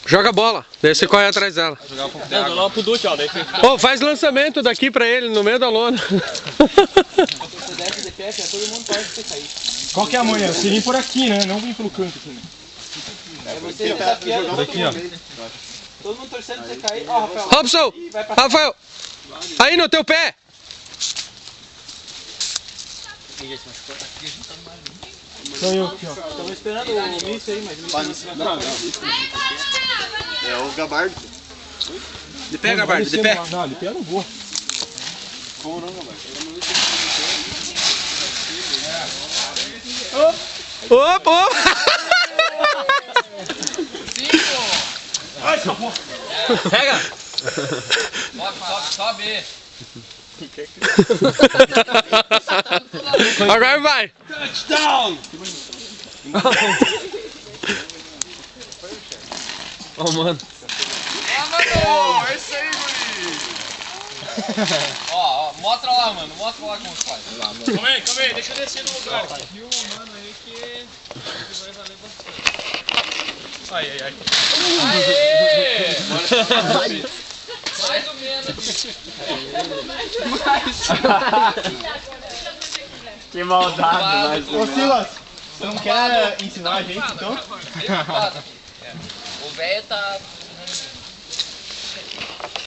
Joga a bola, daí você corre atrás dela. Jogar um pouco de água. Lá pro Duque, ó. Daí Ô, faz lançamento daqui pra ele, no meio da lona. Você desce de pé, todo mundo pode você cair. Qual que é a manhã? Você vem por aqui, né? Não vem pelo canto aqui, né? É você desafiando todo Aqui, ó. mundo. Todo mundo torcendo pra você cair. Ó, Rafael. Robson! Rafael! Aí no teu pé! Sou eu aqui, ó. Estamos esperando o míssil aí, mas não. É o Gabardo. De pé, Gabardo, de pé. Não, de pé eu não vou. Como não, Gabardo? Opa! Ai, acabou. Pega! Sobe. Agora vai! Touchdown! Ó, mano. Mano, esse aí, guri! Ó, mostra lá, mano. Mostra lá como faz. Calma aí, deixa eu descer no lugar. Viu um mano aí que vai valer bastante. Ai. Aê! Mais ou menos. Que maldade, Ô, Silas, você não quer ensinar a gente, então? O velho tá